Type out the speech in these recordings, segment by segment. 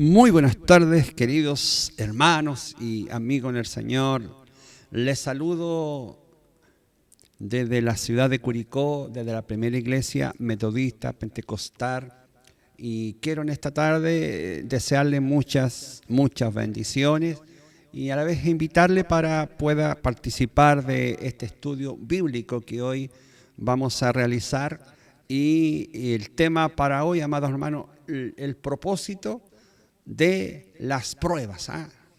Muy buenas tardes, queridos hermanos y amigos en el Señor. Les saludo desde la ciudad de Curicó, desde la primera iglesia metodista pentecostal. Y quiero en esta tarde desearle muchas bendiciones y a la vez invitarle para pueda participar de este estudio bíblico que hoy vamos a realizar. Y el tema para hoy, amados hermanos, el propósito de las pruebas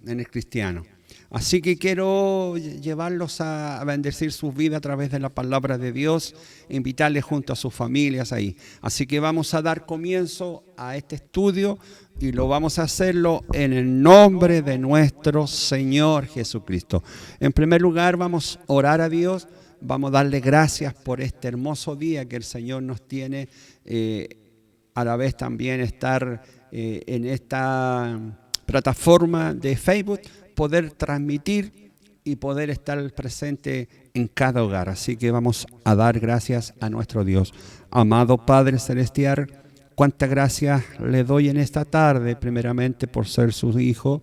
en el cristiano. Así que quiero llevarlos a bendecir sus vidas a través de la palabra de Dios, invitarles junto a sus familias ahí. Así que vamos a dar comienzo a este estudio y lo vamos a hacerlo en el nombre de nuestro Señor Jesucristo. En primer lugar, vamos a orar a Dios, vamos a darle gracias por este hermoso día que el Señor nos tiene, a la vez también estar en esta plataforma de Facebook, poder transmitir y poder estar presente en cada hogar. Así que vamos a dar gracias a nuestro Dios. Amado Padre Celestial, cuántas gracias le doy en esta tarde, primeramente por ser su hijo.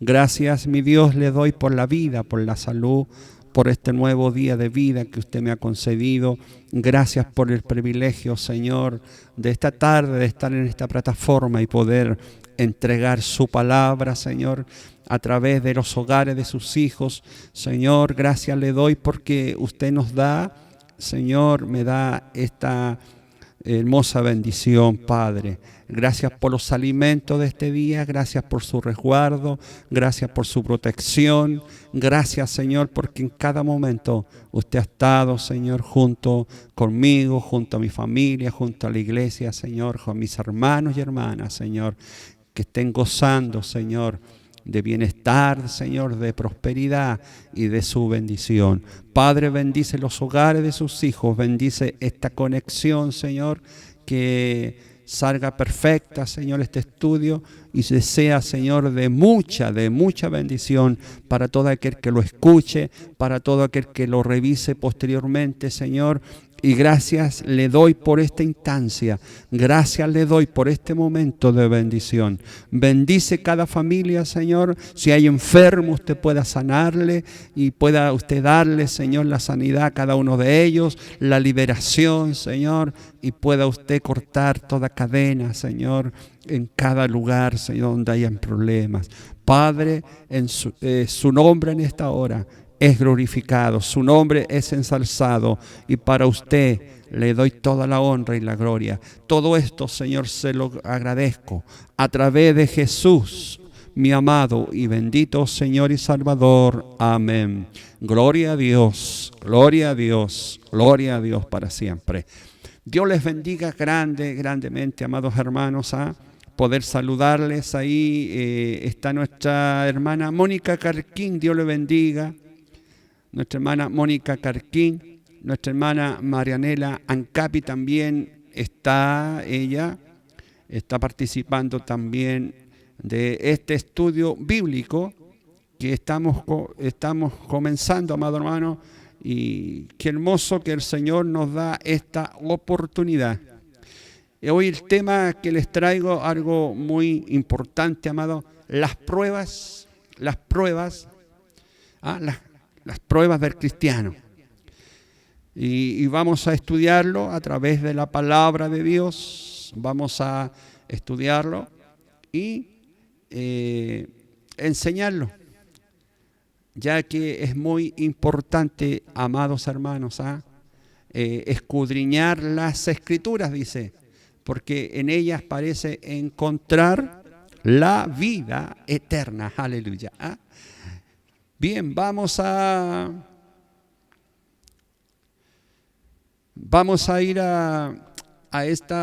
Gracias, mi Dios, le doy por la vida, por la salud, por este nuevo día de vida que usted me ha concedido. Gracias por el privilegio, Señor, de esta tarde, de estar en esta plataforma y poder entregar su palabra, Señor, a través de los hogares de sus hijos. Señor, gracias le doy porque usted nos da, Señor, me da esta hermosa bendición, Padre. Gracias por los alimentos de este día, gracias por su resguardo, gracias por su protección, gracias, Señor, porque en cada momento usted ha estado, Señor, junto conmigo, junto a mi familia, junto a la iglesia, Señor, con mis hermanos y hermanas, Señor, que estén gozando, Señor, de bienestar, Señor, de prosperidad y de su bendición. Padre, bendice los hogares de sus hijos, bendice esta conexión, Señor, que salga perfecta, Señor, este estudio y sea, Señor, de mucha bendición para todo aquel que lo escuche, para todo aquel que lo revise posteriormente, Señor. Y gracias le doy por esta instancia, gracias le doy por este momento de bendición. Bendice cada familia, Señor. Si hay enfermo, usted pueda sanarle y pueda usted darle, Señor, la sanidad a cada uno de ellos, la liberación, Señor, y pueda usted cortar toda cadena, Señor, en cada lugar, Señor, donde hayan problemas. Padre, en su nombre en esta hora es glorificado, su nombre es ensalzado y para usted le doy toda la honra y la gloria. Todo esto, Señor, se lo agradezco a través de Jesús, mi amado y bendito Señor y Salvador. Amén. Gloria a Dios, gloria a Dios, gloria a Dios para siempre. Dios les bendiga grandemente, amados hermanos, poder saludarles. Ahí está nuestra hermana Mónica Carquín, Dios le bendiga. Nuestra hermana Mónica Carquín, nuestra hermana Marianela Ancapi también ella está participando también de este estudio bíblico que estamos comenzando, amado hermano, y qué hermoso que el Señor nos da esta oportunidad. Hoy el tema que les traigo, algo muy importante, amado, las pruebas del cristiano. Y vamos a estudiarlo a través de la palabra de Dios. Vamos a estudiarlo y enseñarlo, ya que es muy importante, amados hermanos, escudriñar las escrituras, dice, porque en ellas parece encontrar la vida eterna. Aleluya. Bien, vamos a ir a este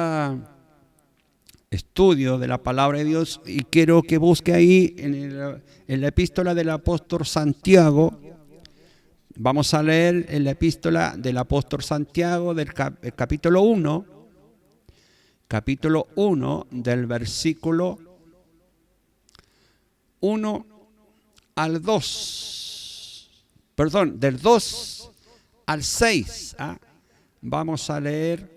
estudio de la palabra de Dios y quiero que busque ahí en la epístola del apóstol Santiago. Vamos a leer en la epístola del apóstol Santiago del capítulo 1 del versículo 1 al 2, perdón, del 2 al 6. Vamos a leer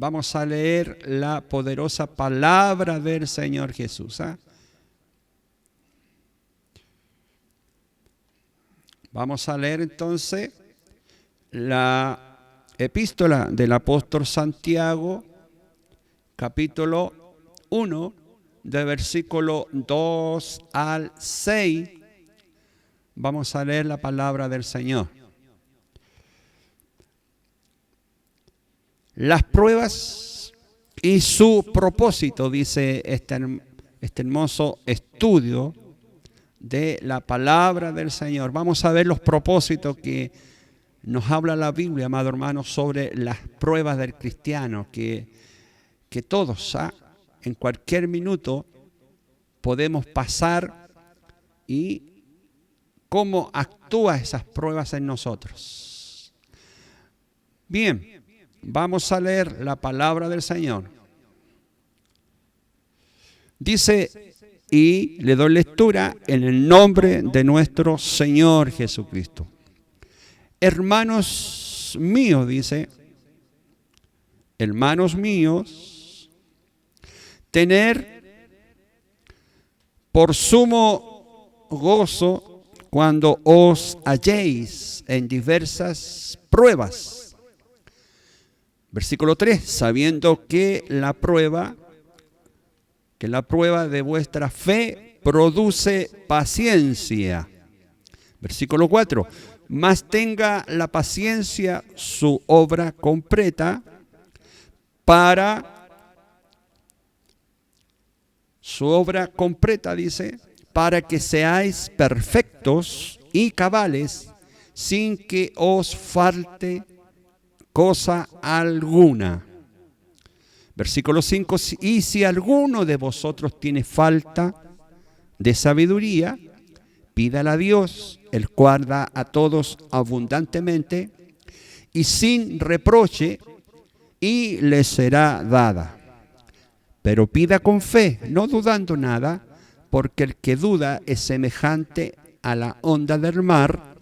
vamos a leer la poderosa palabra del Señor Jesús. Vamos a leer entonces la epístola del apóstol Santiago, capítulo 1, de versículo 2 al 6. Vamos a leer la palabra del Señor. Las pruebas y su propósito, dice este hermoso estudio de la palabra del Señor. Vamos a ver los propósitos que nos habla la Biblia, amado hermano, sobre las pruebas del cristiano, que todos, en cualquier minuto podemos pasar, y cómo actúan esas pruebas en nosotros. Bien, vamos a leer la palabra del Señor. Dice, y le doy lectura en el nombre de nuestro Señor Jesucristo. Hermanos míos, dice, hermanos míos, tener por sumo gozo cuando os halléis en diversas pruebas. Versículo 3, sabiendo que la prueba de vuestra fe produce paciencia. Versículo 4, mas tenga la paciencia su obra completa dice, para que seáis perfectos y cabales, sin que os falte cosa alguna. Versículo 5, y si alguno de vosotros tiene falta de sabiduría, pídala a Dios, el cual da a todos abundantemente y sin reproche, y le será dada. Pero pida con fe, no dudando nada, porque el que duda es semejante a la onda del mar,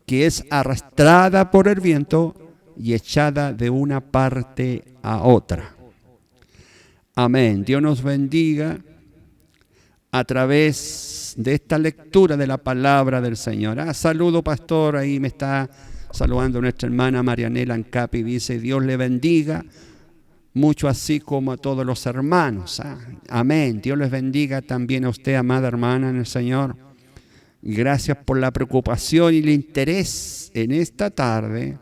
que es arrastrada por el viento y echada de una parte a otra. Amén. Dios nos bendiga a través de esta lectura de la palabra del Señor. Saludo, pastor, ahí me está saludando nuestra hermana Marianela Ancapi, dice, Dios le bendiga mucho, así como a todos los hermanos. Amén. Dios les bendiga también a usted, amada hermana en el Señor. Gracias por la preocupación y el interés en esta tarde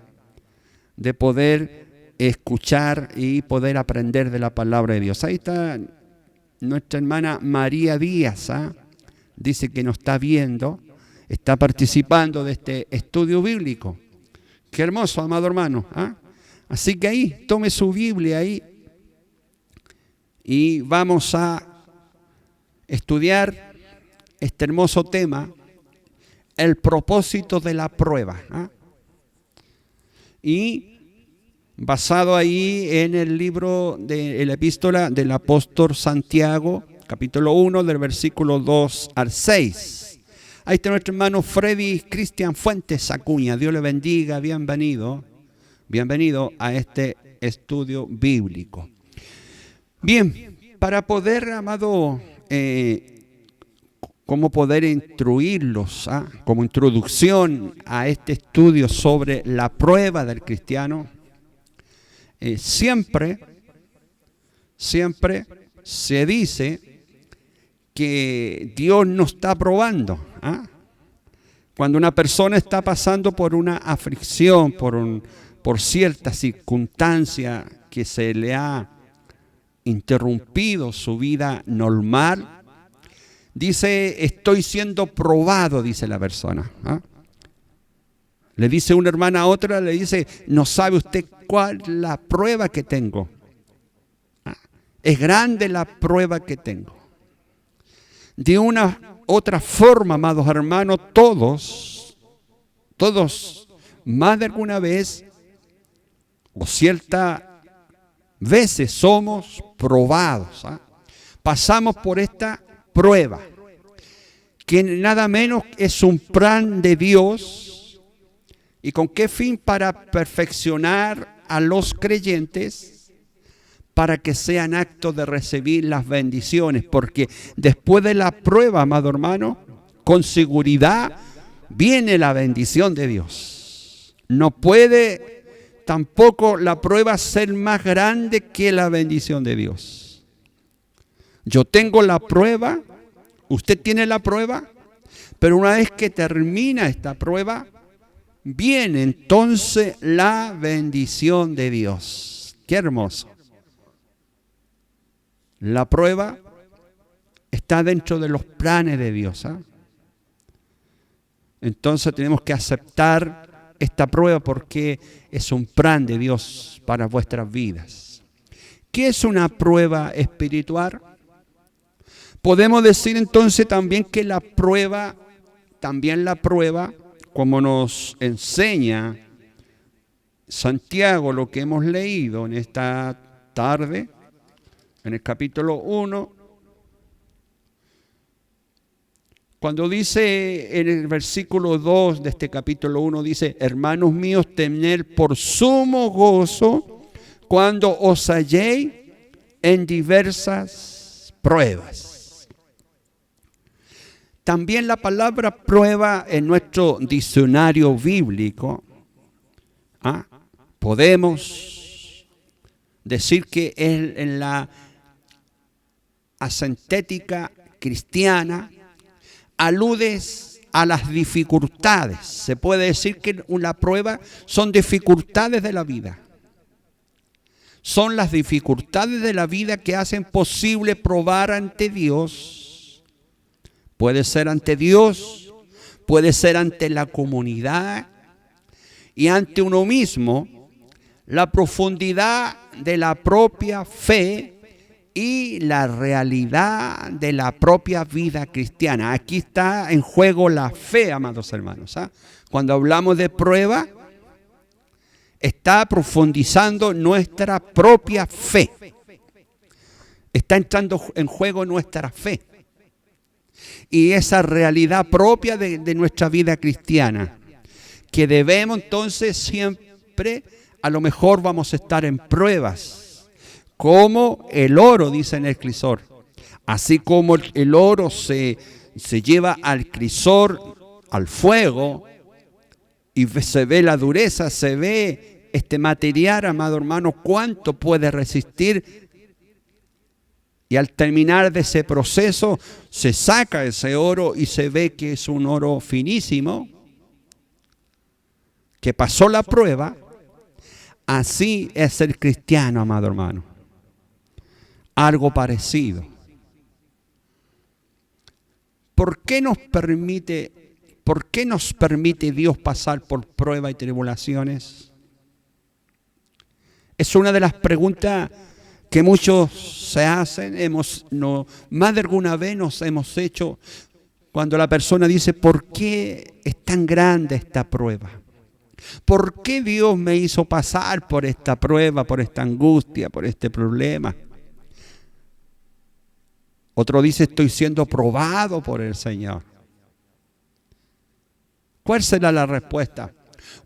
de poder escuchar y poder aprender de la palabra de Dios. Ahí está nuestra hermana María Díaz, dice que nos está viendo, está participando de este estudio bíblico. Qué hermoso, amado hermano. Así que ahí, tome su Biblia ahí y vamos a estudiar este hermoso tema, el propósito de la prueba. Y basado ahí en el libro de la epístola del apóstol Santiago, capítulo 1, del versículo 2 al 6. Ahí está nuestro hermano Freddy Cristian Fuentes Acuña. Dios le bendiga, bienvenido a este estudio bíblico. Bien, para poder, amado, cómo poder instruirlos, como introducción a este estudio sobre la prueba del cristiano, siempre se dice que Dios nos está probando. Cuando una persona está pasando por una aflicción, por cierta circunstancia que se le ha interrumpido su vida normal, dice, estoy siendo probado, dice la persona. Le dice una hermana a otra, le dice, no sabe usted cuál es la prueba que tengo. Es grande la prueba que tengo. De una otra forma, amados hermanos, todos, más de alguna vez, o ciertas veces somos probados. Pasamos por esta prueba, que nada menos es un plan de Dios. ¿Y con qué fin? Para perfeccionar a los creyentes, para que sean actos de recibir las bendiciones, porque después de la prueba, amado hermano, con seguridad viene la bendición de Dios. No puede tampoco la prueba ser más grande que la bendición de Dios. Yo tengo la prueba, usted tiene la prueba, pero una vez que termina esta prueba, viene entonces la bendición de Dios. Qué hermoso. La prueba está dentro de los planes de Dios, ¿eh? Entonces tenemos que aceptar esta prueba porque es un plan de Dios para vuestras vidas. ¿Qué es una prueba espiritual? Podemos decir entonces también que la prueba, como nos enseña Santiago, lo que hemos leído en esta tarde, en el capítulo 1, cuando dice en el versículo 2 de este capítulo 1, dice: hermanos míos, tened por sumo gozo cuando os halléis en diversas pruebas. También la palabra prueba en nuestro diccionario bíblico, podemos decir que en la asentética cristiana aludes a las dificultades. Se puede decir que una prueba son dificultades de la vida. Son las dificultades de la vida que hacen posible probar ante Dios. Puede ser ante Dios, puede ser ante la comunidad y ante uno mismo, la profundidad de la propia fe y la realidad de la propia vida cristiana. Aquí está en juego la fe, amados hermanos. Cuando hablamos de prueba, está profundizando nuestra propia fe. Está entrando en juego nuestra fe. Y esa realidad propia de nuestra vida cristiana, que debemos entonces siempre, a lo mejor vamos a estar en pruebas, como el oro, dice en el crisol. Así como el oro se lleva al crisol, al fuego, y se ve la dureza, se ve este material, amado hermano, cuánto puede resistir. Y al terminar de ese proceso, se saca ese oro y se ve que es un oro finísimo, que pasó la prueba. Así es el cristiano, amado hermano. Algo parecido. ¿Por qué nos permite Dios pasar por pruebas y tribulaciones? Es una de las preguntas que muchos se hacen, más de alguna vez nos hemos hecho cuando la persona dice: ¿por qué es tan grande esta prueba? ¿Por qué Dios me hizo pasar por esta prueba, por esta angustia, por este problema? Otro dice: estoy siendo probado por el Señor. ¿Cuál será la respuesta?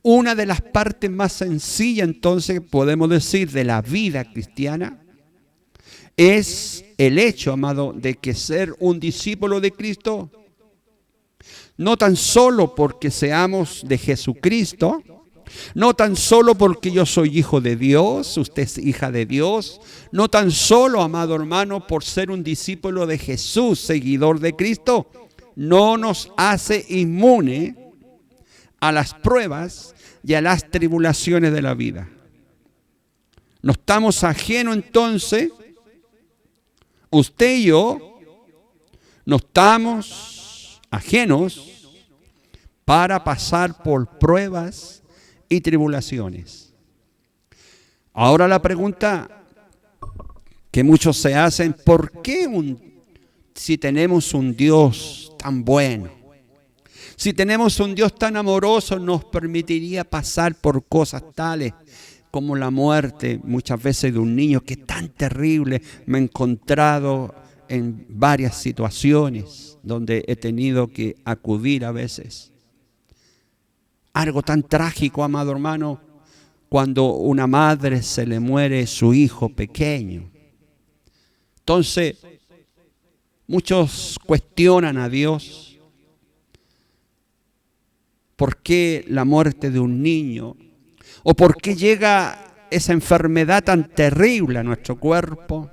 Una de las partes más sencillas, entonces, podemos decir, de la vida cristiana, es el hecho, amado, de que ser un discípulo de Cristo, no tan solo porque seamos de Jesucristo, no tan solo porque yo soy hijo de Dios, usted es hija de Dios, no tan solo, amado hermano, por ser un discípulo de Jesús, seguidor de Cristo, no nos hace inmune a las pruebas y a las tribulaciones de la vida. No estamos ajenos entonces, usted y yo, no estamos ajenos para pasar por pruebas y tribulaciones. Ahora la pregunta que muchos se hacen: ¿por qué si tenemos un Dios tan bueno, si tenemos un Dios tan amoroso, nos permitiría pasar por cosas tales como la muerte muchas veces de un niño, que es tan terrible? Me he encontrado en varias situaciones donde he tenido que acudir a veces. Algo tan trágico, amado hermano, cuando una madre se le muere su hijo pequeño. Entonces, muchos cuestionan a Dios. ¿Por qué la muerte de un niño? ¿O por qué llega esa enfermedad tan terrible a nuestro cuerpo?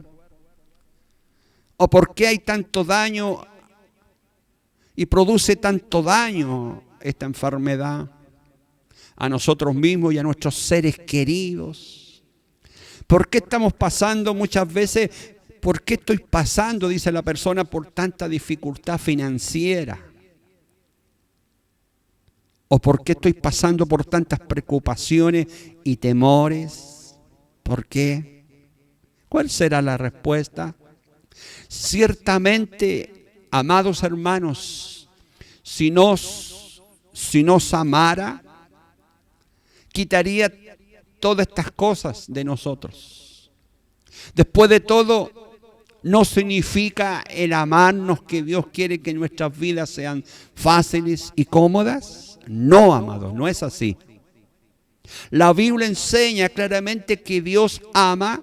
¿O por qué hay tanto daño y produce tanto daño esta enfermedad a nosotros mismos y a nuestros seres queridos? ¿Por qué estamos pasando muchas veces? ¿Por qué estoy pasando, dice la persona, por tanta dificultad financiera? ¿O por qué estoy pasando por tantas preocupaciones y temores? ¿Por qué? ¿Cuál será la respuesta? Ciertamente, amados hermanos, si nos amara, quitaría todas estas cosas de nosotros. Después de todo, no significa el amarnos que Dios quiere que nuestras vidas sean fáciles y cómodas. No, amados, no es así. La Biblia enseña claramente que Dios ama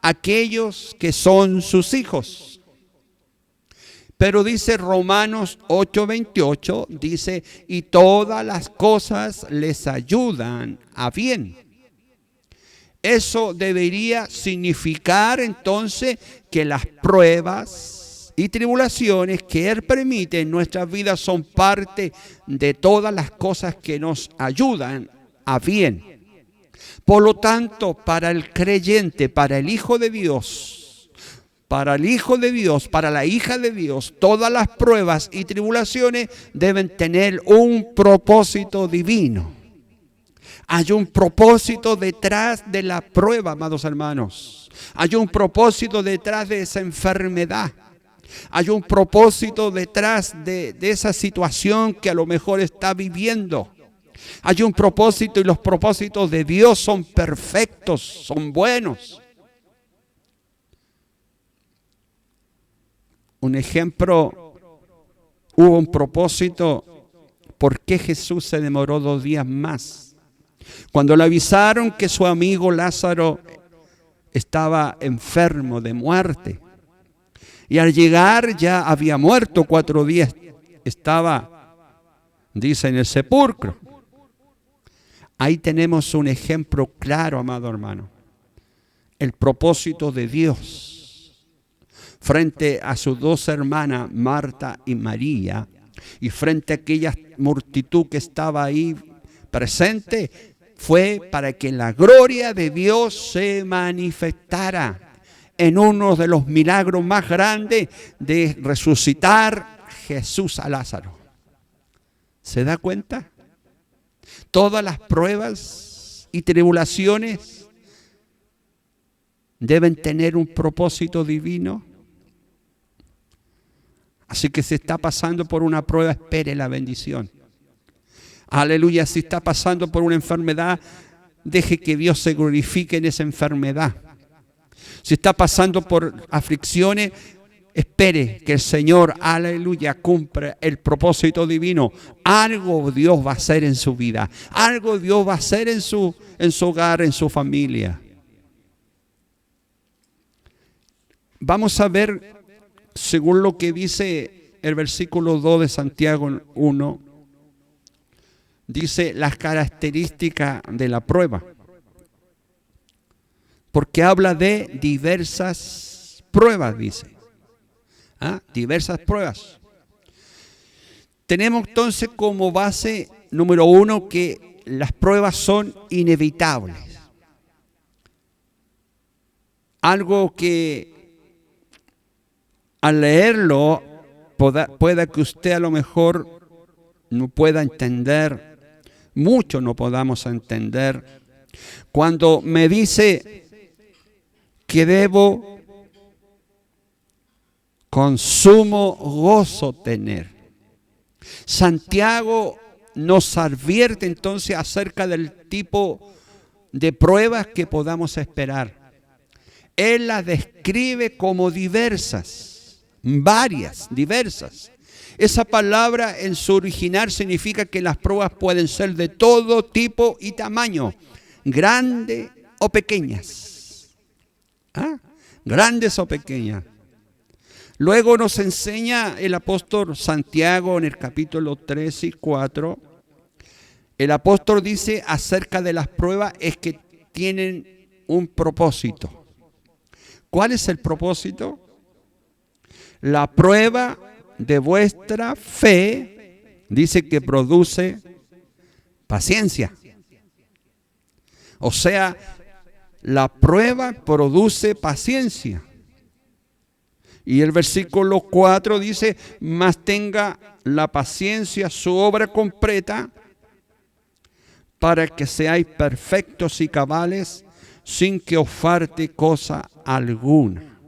a aquellos que son sus hijos. Pero dice Romanos 8:28, dice, y todas las cosas les ayudan a bien. Eso debería significar entonces que las pruebas y tribulaciones que Él permite en nuestras vidas son parte de todas las cosas que nos ayudan a bien. Por lo tanto, para el creyente, para el Hijo de Dios, para el Hijo de Dios, para la hija de Dios, todas las pruebas y tribulaciones deben tener un propósito divino. Hay un propósito detrás de la prueba, amados hermanos. Hay un propósito detrás de esa enfermedad. Hay un propósito detrás de esa situación que a lo mejor está viviendo. Hay un propósito y los propósitos de Dios son perfectos, son buenos. Un ejemplo, hubo un propósito. ¿Por qué Jesús se demoró 2 días más? Cuando le avisaron que su amigo Lázaro estaba enfermo de muerte. Y al llegar ya había muerto 4 días. Estaba, dice, en el sepulcro. Ahí tenemos un ejemplo claro, amado hermano. El propósito de Dios frente a sus 2 hermanas, Marta y María, y frente a aquella multitud que estaba ahí presente, fue para que la gloria de Dios se manifestara en uno de los milagros más grandes de resucitar Jesús a Lázaro. ¿Se da cuenta? Todas las pruebas y tribulaciones deben tener un propósito divino. Así que si está pasando por una prueba, espere la bendición. Aleluya, si está pasando por una enfermedad, deje que Dios se glorifique en esa enfermedad. Si está pasando por aflicciones, espere que el Señor, aleluya, cumpla el propósito divino. Algo Dios va a hacer en su vida. Algo Dios va a hacer en su hogar, en su familia. Vamos a ver, según lo que dice el versículo 2 de Santiago 1, dice las características de la prueba. Porque habla de diversas pruebas, dice. Diversas pruebas. Tenemos entonces como base, número 1, que las pruebas son inevitables. Algo que al leerlo pueda que usted a lo mejor no pueda entender, mucho no podamos entender. Cuando me dice que debo con sumo gozo tener. Santiago nos advierte entonces acerca del tipo de pruebas que podamos esperar. Él las describe como diversas, varias, diversas. Esa palabra en su original significa que las pruebas pueden ser de todo tipo y tamaño. grandes o pequeñas. Grandes o pequeñas. Luego nos enseña el apóstol Santiago en el capítulo 3 y 4. El apóstol dice acerca de las pruebas es que tienen un propósito. ¿Cuál es el propósito? La prueba de vuestra fe dice que produce paciencia. O sea, la prueba produce paciencia. Y el versículo 4 dice, mas tenga la paciencia su obra completa, para que seáis perfectos y cabales, sin que os falte cosa alguna.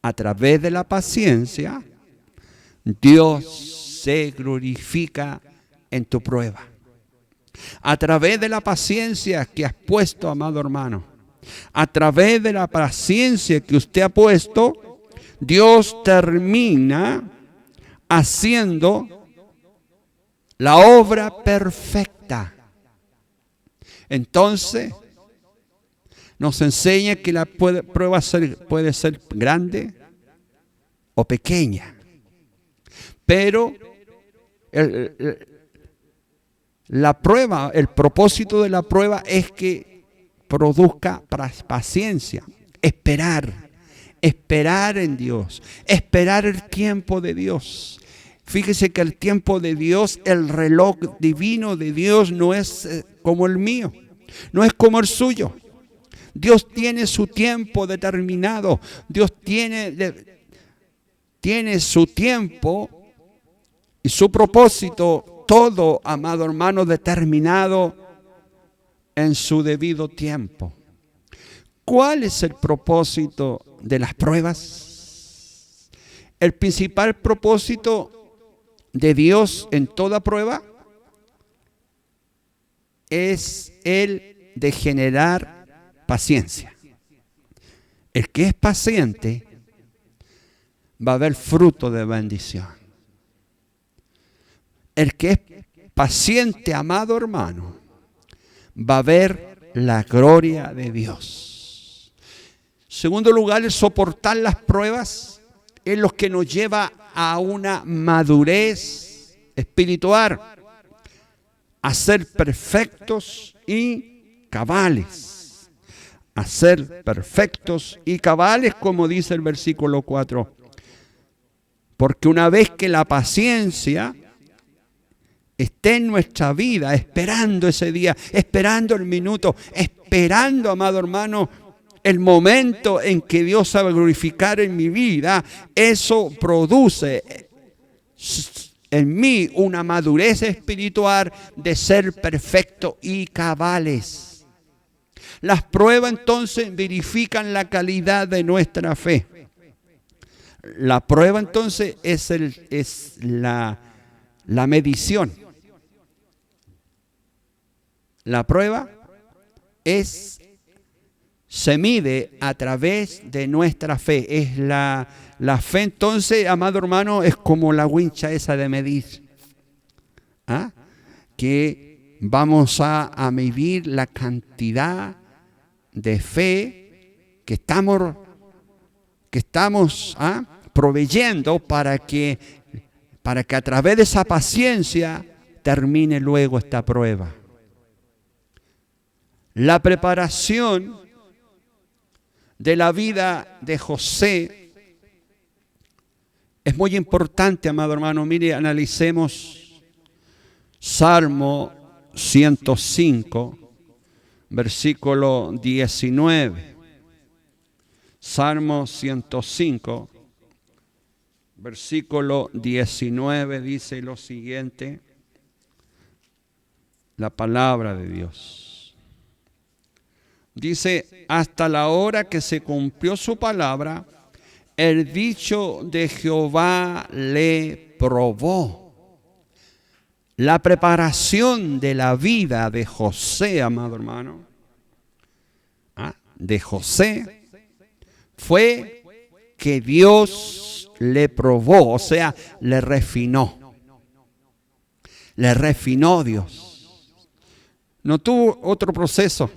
A través de la paciencia, Dios se glorifica en tu prueba. A través de la paciencia que has puesto, amado hermano, a través de la paciencia que usted ha puesto, Dios termina haciendo la obra perfecta. Entonces, nos enseña que la prueba puede ser grande o pequeña. Pero la prueba, el propósito de la prueba es que produzca paciencia, esperar en Dios, esperar el tiempo de Dios. Fíjese que el tiempo de Dios, el reloj divino de Dios no es como el mío, no es como el suyo. Dios tiene su tiempo determinado, Dios tiene su tiempo y su propósito, todo, amado hermano, determinado en su debido tiempo. ¿Cuál es el propósito de las pruebas? El principal propósito de Dios en toda prueba es el de generar paciencia. El que es paciente va a ver fruto de bendición. El que es paciente, amado hermano, va a ver la gloria de Dios. Segundo lugar, el soportar las pruebas es lo que nos lleva a una madurez espiritual, a ser perfectos y cabales. A ser perfectos y cabales, como dice el versículo 4. Porque una vez que la paciencia esté en nuestra vida, esperando ese día, esperando el minuto, esperando, amado hermano, el momento en que Dios se va a glorificar en mi vida, eso produce en mí una madurez espiritual de ser perfecto y cabales. Las pruebas entonces verifican la calidad de nuestra fe. La prueba entonces es la medición. La prueba se mide a través de nuestra fe. Es la fe entonces, amado hermano, es como la wincha esa de medir. Que vamos a medir la cantidad de fe que estamos proveyendo para que a través de esa paciencia termine luego esta prueba. La preparación de la vida de José es muy importante, amado hermano. Mire, analicemos Salmo 105, versículo 19. Salmo 105, versículo 19 dice lo siguiente, la palabra de Dios. Dice, hasta la hora que se cumplió su palabra, el dicho de Jehová le probó. La preparación de la vida de José, amado hermano, de José, fue que Dios le probó, o sea, le refinó. Le refinó Dios. no tuvo otro proceso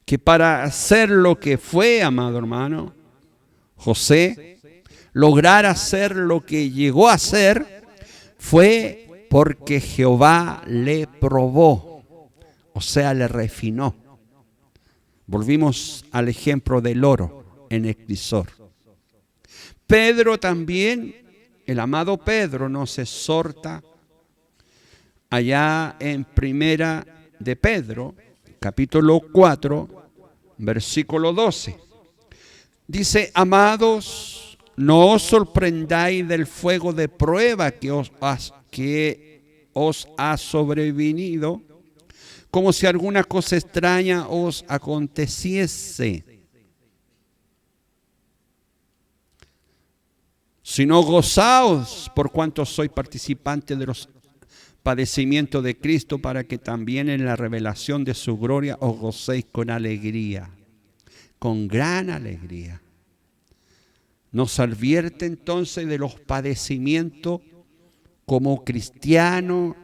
que para hacer lo que fue, amado hermano, José, lograr hacer lo que llegó a hacer, fue porque Jehová le probó, o sea, le refinó. Volvimos al ejemplo del oro en el crisol. Pedro también, el amado Pedro, nos exhorta allá en Primera de Pedro, capítulo 4, versículo 12. Dice: amados, no os sorprendáis del fuego de prueba que os ha sobrevenido, como si alguna cosa extraña os aconteciese, sino gozaos por cuanto sois participantes de los padecimientos de Cristo, para que también en la revelación de su gloria os gocéis con alegría, con gran alegría. Nos advierte entonces de los padecimientos. Como cristiano,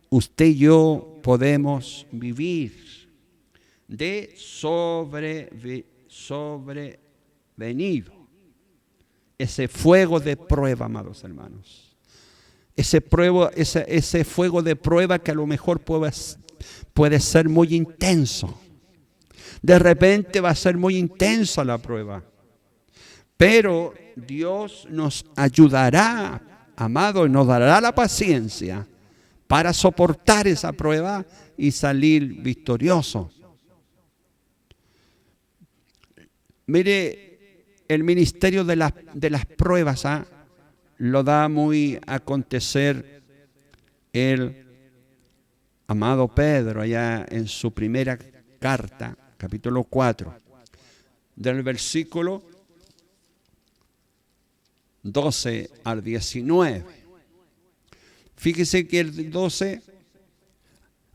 usted y yo podemos vivir de sobrevenido. Ese fuego de prueba, amados hermanos. Ese fuego de prueba que a lo mejor puede ser muy intenso. De repente va a ser muy intensa la prueba. Pero Dios nos ayudará, amado, y nos dará la paciencia para soportar esa prueba y salir victorioso. Mire, el ministerio de las pruebas lo da muy a acontecer el amado Pedro, allá en su primera carta, capítulo 4, del versículo 12 al 19. Fíjese que el 12: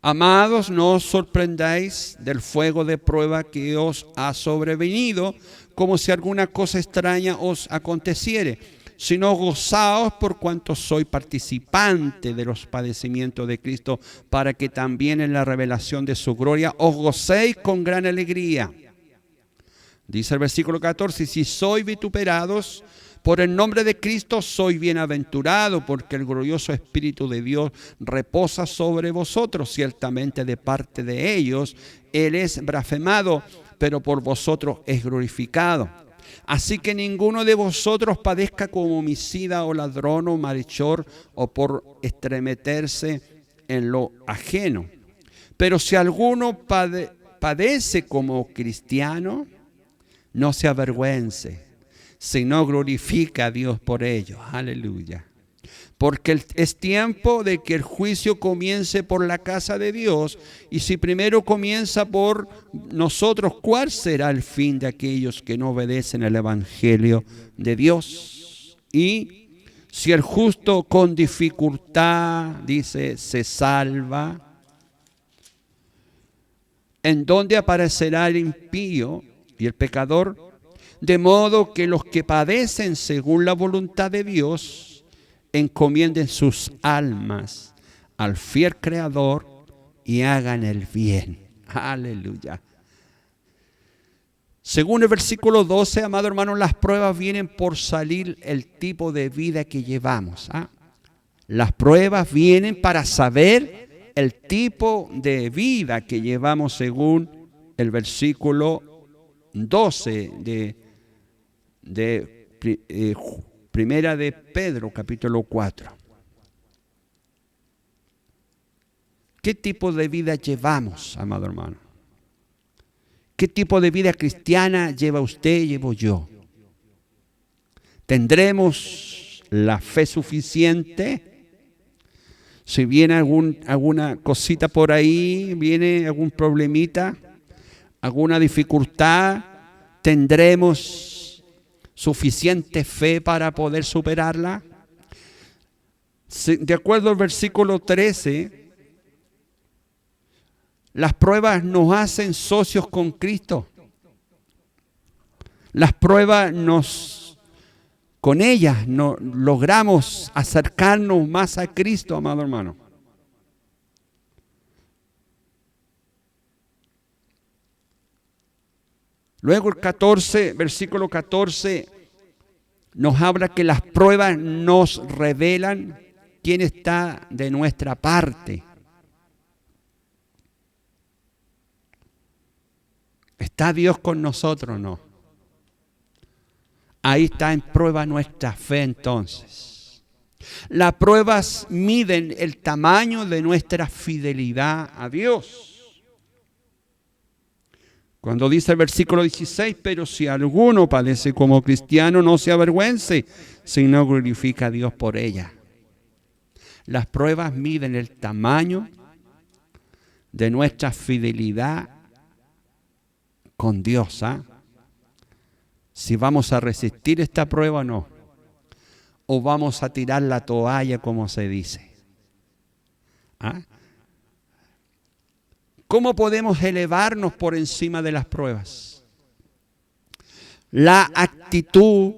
amados, no os sorprendáis del fuego de prueba que os ha sobrevenido, como si alguna cosa extraña os aconteciere, sino gozaos por cuanto sois participantes de los padecimientos de Cristo, para que también en la revelación de su gloria os gocéis con gran alegría. Dice el versículo 14: si sois vituperados por el nombre de Cristo, soy bienaventurado, porque el glorioso Espíritu de Dios reposa sobre vosotros. Ciertamente de parte de ellos Él es blasfemado, pero por vosotros es glorificado. Así que ninguno de vosotros padezca como homicida o ladrón o malhechor, o por estremeterse en lo ajeno. Pero si alguno padece como cristiano, no se avergüence, sino glorifica a Dios por ello. Aleluya. Porque es tiempo de que el juicio comience por la casa de Dios. Y si primero comienza por nosotros, ¿cuál será el fin de aquellos que no obedecen el evangelio de Dios? Y si el justo con dificultad, dice, se salva, ¿en dónde aparecerá el impío y el pecador? De modo que los que padecen según la voluntad de Dios encomienden sus almas al fiel Creador y hagan el bien. Aleluya. Según el versículo 12, amado hermano, las pruebas vienen por salir el tipo de vida que llevamos. Las pruebas vienen para saber el tipo de vida que llevamos, según el versículo 12 de Primera de Pedro, capítulo 4. ¿Qué tipo de vida llevamos, amado hermano? ¿Qué tipo de vida cristiana lleva usted, llevo yo? ¿Tendremos la fe suficiente? Si viene alguna cosita por ahí, viene algún problemita, alguna dificultad, ¿tendremos suficiente fe para poder superarla? De acuerdo al versículo 13, las pruebas nos hacen socios con Cristo. Las pruebas con ellas logramos acercarnos más a Cristo, amado hermano. Luego el 14, versículo 14, nos habla que las pruebas nos revelan quién está de nuestra parte. ¿Está Dios con nosotros o no? Ahí está en prueba nuestra fe entonces. Las pruebas miden el tamaño de nuestra fidelidad a Dios. Cuando dice el versículo 16, pero si alguno padece como cristiano, no se avergüence, sino glorifica a Dios por ella. Las pruebas miden el tamaño de nuestra fidelidad con Dios. Si vamos a resistir esta prueba o no. O vamos a tirar la toalla, como se dice. ¿Cómo podemos elevarnos por encima de las pruebas? La actitud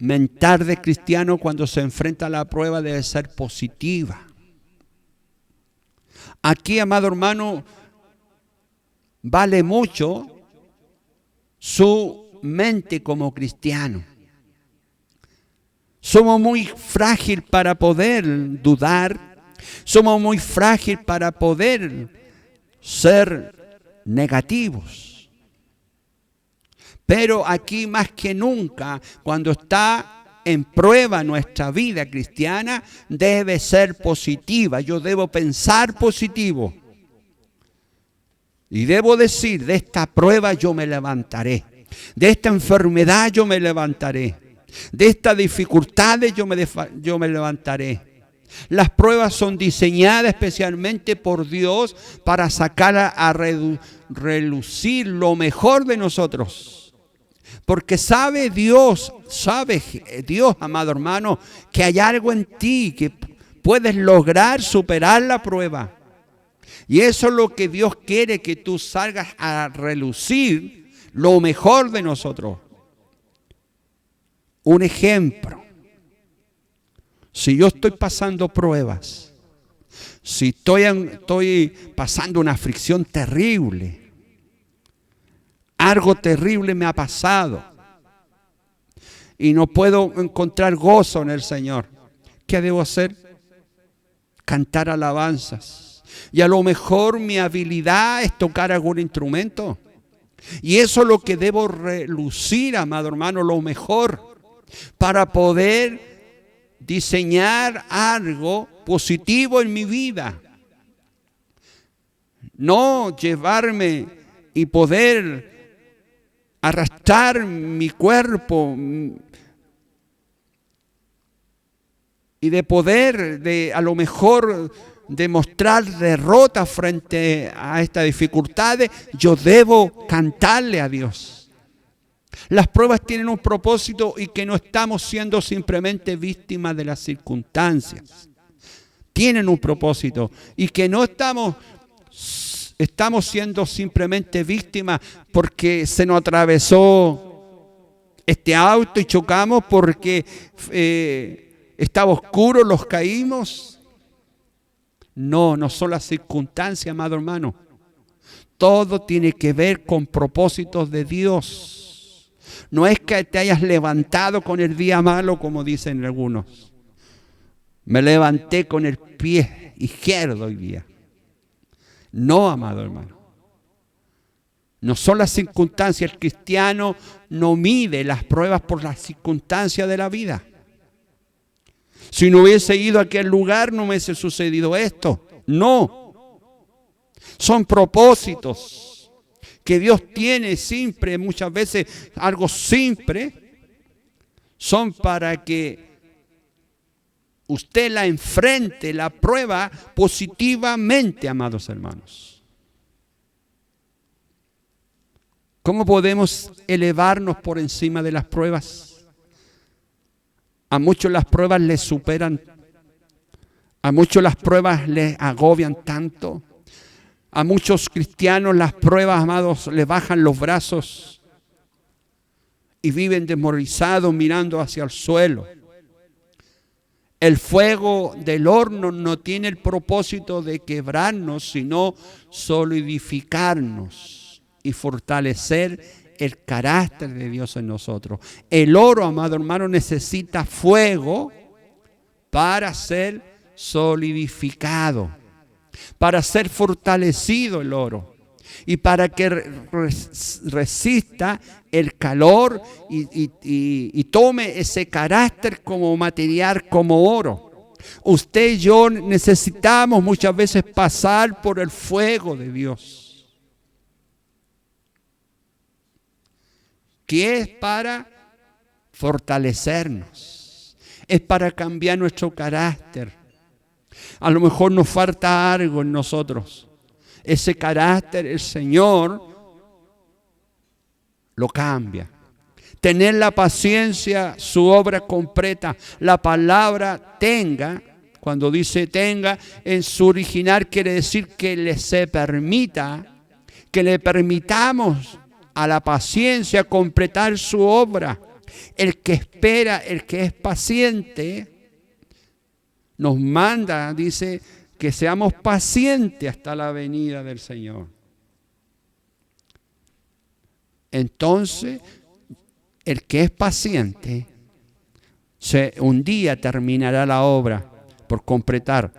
mental del cristiano cuando se enfrenta a la prueba debe ser positiva. Aquí, amado hermano, vale mucho su mente como cristiano. Somos muy frágiles para poder dudar. Somos muy frágiles para poder ser negativos. Pero aquí más que nunca, cuando está en prueba nuestra vida cristiana, debe ser positiva. Yo debo pensar positivo. Y debo decir, de esta prueba yo me levantaré. De esta enfermedad yo me levantaré. De estas dificultades yo me levantaré. Las pruebas son diseñadas especialmente por Dios para sacar a relucir lo mejor de nosotros. Porque sabe Dios, amado hermano, que hay algo en ti que puedes lograr superar la prueba. Y eso es lo que Dios quiere, que tú salgas a relucir lo mejor de nosotros. Un ejemplo. Si yo estoy pasando pruebas, si estoy pasando una aflicción terrible, algo terrible me ha pasado y no puedo encontrar gozo en el Señor, ¿qué debo hacer? Cantar alabanzas. Y a lo mejor mi habilidad es tocar algún instrumento. Y eso es lo que debo relucir, amado hermano, lo mejor, para poder diseñar algo positivo en mi vida. No llevarme y poder arrastrar mi cuerpo y de poder, a lo mejor, demostrar derrota frente a estas dificultades. Yo debo cantarle a Dios. Las pruebas tienen un propósito y que no estamos siendo simplemente víctimas de las circunstancias. Tienen un propósito y que no estamos siendo simplemente víctimas porque se nos atravesó este auto y chocamos, porque estaba oscuro, los caímos. No son las circunstancias, amado hermano. Todo tiene que ver con propósitos de Dios. No es que te hayas levantado con el día malo, como dicen algunos. Me levanté con el pie izquierdo hoy día. No, amado hermano. No son las circunstancias. El cristiano no mide las pruebas por las circunstancias de la vida. Si no hubiese ido a aquel lugar, no me hubiese sucedido esto. No. Son propósitos que Dios tiene siempre, muchas veces algo simple, son para que usted la enfrente, la prueba positivamente, amados hermanos. ¿Cómo podemos elevarnos por encima de las pruebas? A muchos las pruebas les superan, a muchos las pruebas les agobian tanto. A muchos cristianos las pruebas, amados, les bajan los brazos y viven desmoralizados mirando hacia el suelo. El fuego del horno no tiene el propósito de quebrarnos, sino solidificarnos y fortalecer el carácter de Dios en nosotros. El oro, amado hermano, necesita fuego para ser solidificado, para ser fortalecido el oro y para que resista el calor y tome ese carácter como material, como oro. Usted y yo necesitamos muchas veces pasar por el fuego de Dios, que es para fortalecernos, es para cambiar nuestro carácter. A lo mejor nos falta algo en nosotros. Ese carácter el Señor lo cambia. Tener la paciencia, su obra completa. La palabra tenga, cuando dice tenga, en su original quiere decir que le se permita, que le permitamos a la paciencia completar su obra. El que espera, el que es paciente, nos manda, dice, que seamos pacientes hasta la venida del Señor. Entonces, el que es paciente, un día terminará la obra por completar.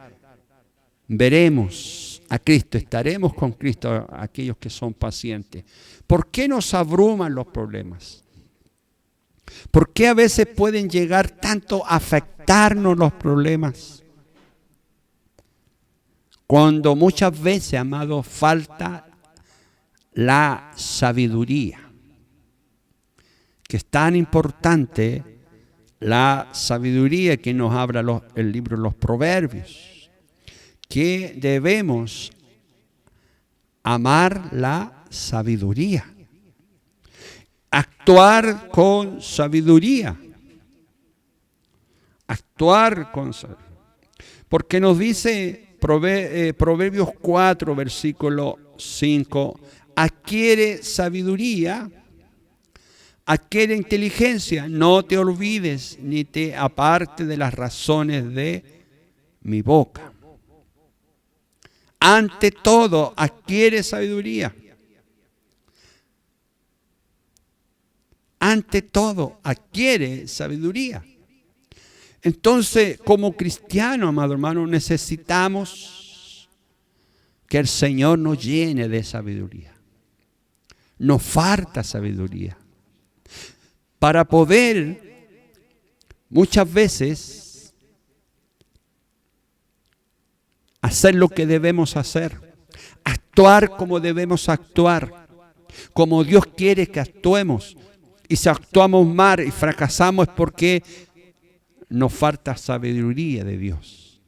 Veremos a Cristo, estaremos con Cristo, aquellos que son pacientes. ¿Por qué nos abruman los problemas? ¿Por qué a veces pueden llegar tanto a afectarnos los problemas? Cuando muchas veces, amado, falta la sabiduría, que es tan importante, la sabiduría que nos habla el libro de los Proverbios, que debemos amar la sabiduría, actuar con sabiduría, actuar con sabiduría, porque nos dice Proverbios 4, versículo 5, adquiere sabiduría, adquiere inteligencia, no te olvides ni te apartes de las razones de mi boca. Ante todo, adquiere sabiduría. Ante todo, adquiere sabiduría. Entonces, como cristiano, amado hermano, necesitamos que el Señor nos llene de sabiduría. Nos falta sabiduría. Para poder, muchas veces, hacer lo que debemos hacer, actuar como debemos actuar, como Dios quiere que actuemos. Y si actuamos mal y fracasamos es porque nos falta sabiduría de Dios.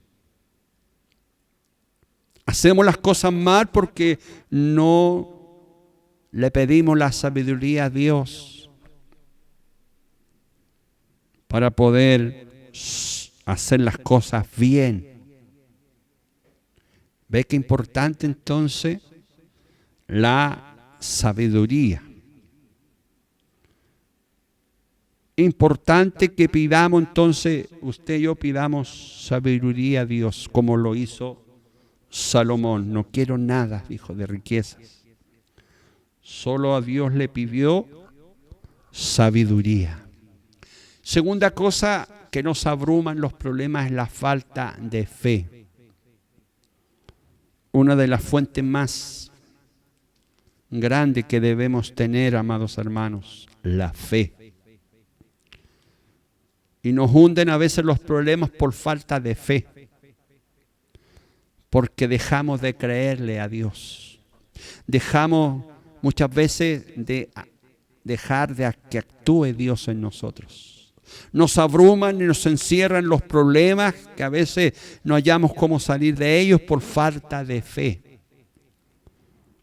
Hacemos las cosas mal porque no le pedimos la sabiduría a Dios para poder hacer las cosas bien. ¿Ve qué importante entonces la sabiduría? Importante que pidamos entonces, usted y yo pidamos sabiduría a Dios, como lo hizo Salomón. No quiero nada, dijo, de riquezas. Solo a Dios le pidió sabiduría. Segunda cosa que nos abruma en los problemas es la falta de fe. Una de las fuentes más grandes que debemos tener, amados hermanos, la fe. Y nos hunden a veces los problemas por falta de fe, porque dejamos de creerle a Dios. Dejamos muchas veces de dejar de que actúe Dios en nosotros. Nos abruman y nos encierran los problemas que a veces no hallamos cómo salir de ellos por falta de fe.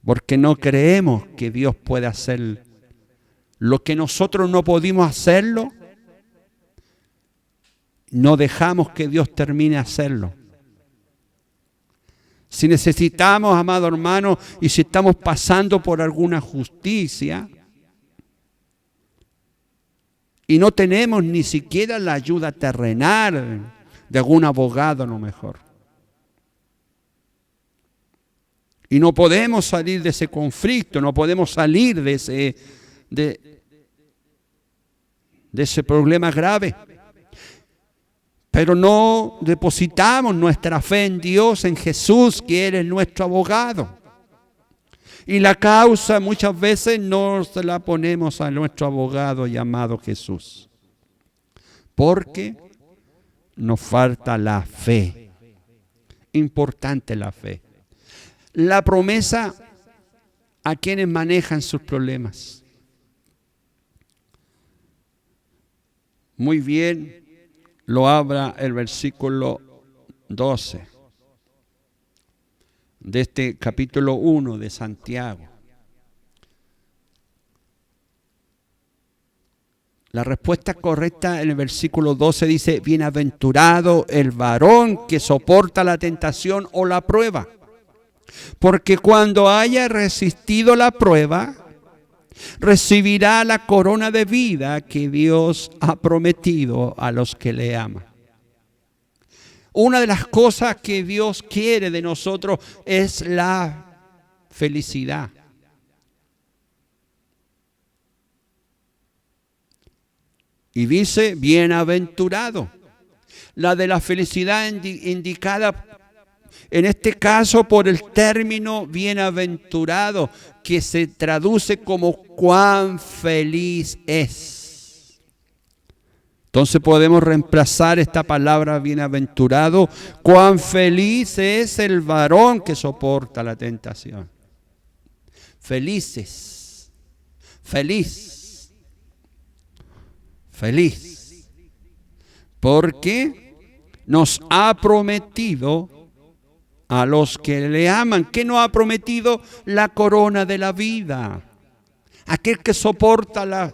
Porque no creemos que Dios puede hacer lo que nosotros no pudimos hacerlo. No dejamos que Dios termine de hacerlo. Si necesitamos, amado hermano, y si estamos pasando por alguna justicia y no tenemos ni siquiera la ayuda terrenal de algún abogado, a lo mejor, y no podemos salir de ese conflicto, no podemos salir de de ese problema grave. Pero no depositamos nuestra fe en Dios, en Jesús, que Él es nuestro abogado. Y la causa muchas veces no se la ponemos a nuestro abogado llamado Jesús. Porque nos falta la fe. Importante la fe. La promesa a quienes manejan sus problemas. Muy bien lo habla el versículo 12 de este capítulo 1 de Santiago. La respuesta correcta en el versículo 12 dice: bienaventurado el varón que soporta la tentación o la prueba, porque cuando haya resistido la prueba, recibirá la corona de vida que Dios ha prometido a los que le aman. Una de las cosas que Dios quiere de nosotros es la felicidad. Y dice, bienaventurado. La de la felicidad indicada en este caso por el término bienaventurado, que se traduce como cuán feliz es. Entonces podemos reemplazar esta palabra bienaventurado: cuán feliz es el varón que soporta la tentación. Felices, feliz, feliz, porque nos ha prometido a los que le aman. ¿Qué nos ha prometido? La corona de la vida. Aquel que soporta la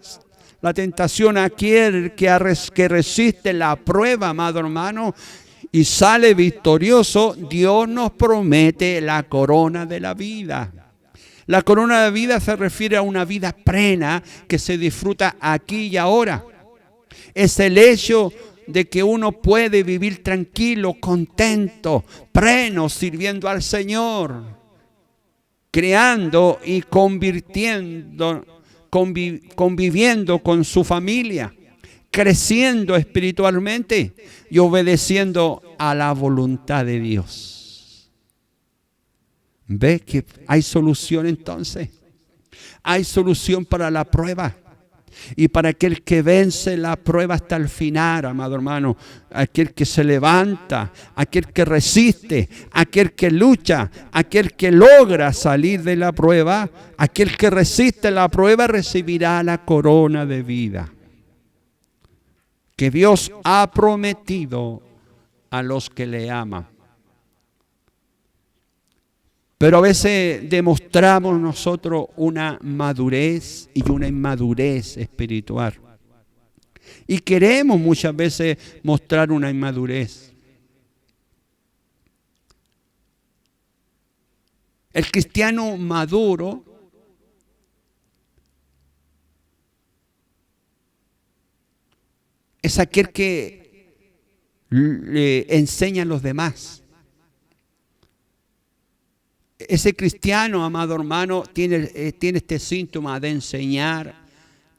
tentación, aquel que resiste la prueba, amado hermano, y sale victorioso, Dios nos promete la corona de la vida. La corona de vida se refiere a una vida plena que se disfruta aquí y ahora. Es el hecho de que uno puede vivir tranquilo, contento, pleno, sirviendo al Señor, creando y conviviendo con su familia, creciendo espiritualmente y obedeciendo a la voluntad de Dios. ¿Ve que hay solución entonces? Hay solución para la prueba. Y para aquel que vence la prueba hasta el final, amado hermano, aquel que se levanta, aquel que resiste, aquel que lucha, aquel que logra salir de la prueba, aquel que resiste la prueba recibirá la corona de vida que Dios ha prometido a los que le aman. Pero a veces demostramos nosotros una madurez y una inmadurez espiritual. Y queremos muchas veces mostrar una inmadurez. El cristiano maduro es aquel que le enseña a los demás. Ese cristiano, amado hermano, tiene este síntoma de enseñar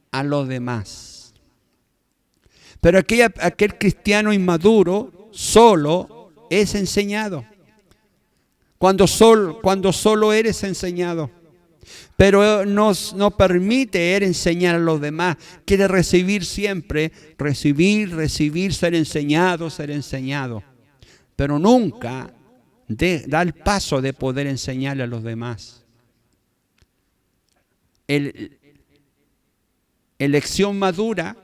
a los demás. Pero aquel cristiano inmaduro solo es enseñado. Cuando solo eres enseñado. Pero no permite él enseñar a los demás. Quiere recibir siempre, recibir, ser enseñado. Pero nunca da el paso de poder enseñarle a los demás. Elección madura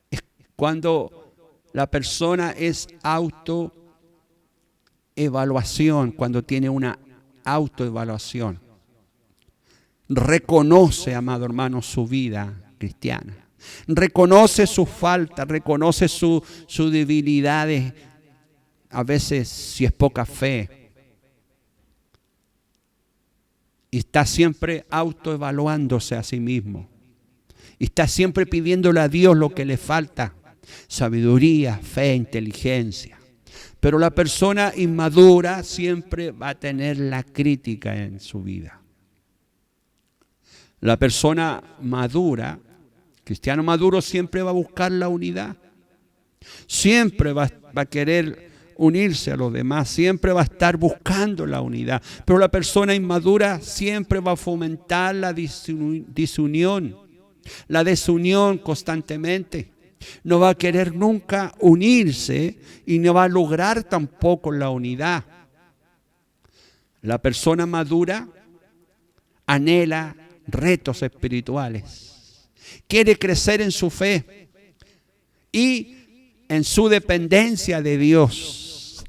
es cuando la persona es autoevaluación, cuando tiene una autoevaluación. Reconoce, amado hermano, su vida cristiana. Reconoce sus faltas, reconoce sus debilidades. A veces, si es poca fe, y está siempre autoevaluándose a sí mismo, y está siempre pidiéndole a Dios lo que le falta: sabiduría, fe, inteligencia. Pero la persona inmadura siempre va a tener la crítica en su vida. La persona madura, cristiano maduro, siempre va a buscar la unidad. Siempre va a querer unirse a los demás, siempre va a estar buscando la unidad. Pero la persona inmadura siempre va a fomentar la desunión constantemente. No va a querer nunca unirse y no va a lograr tampoco la unidad. La persona madura anhela retos espirituales, quiere crecer en su fe y en su dependencia de Dios.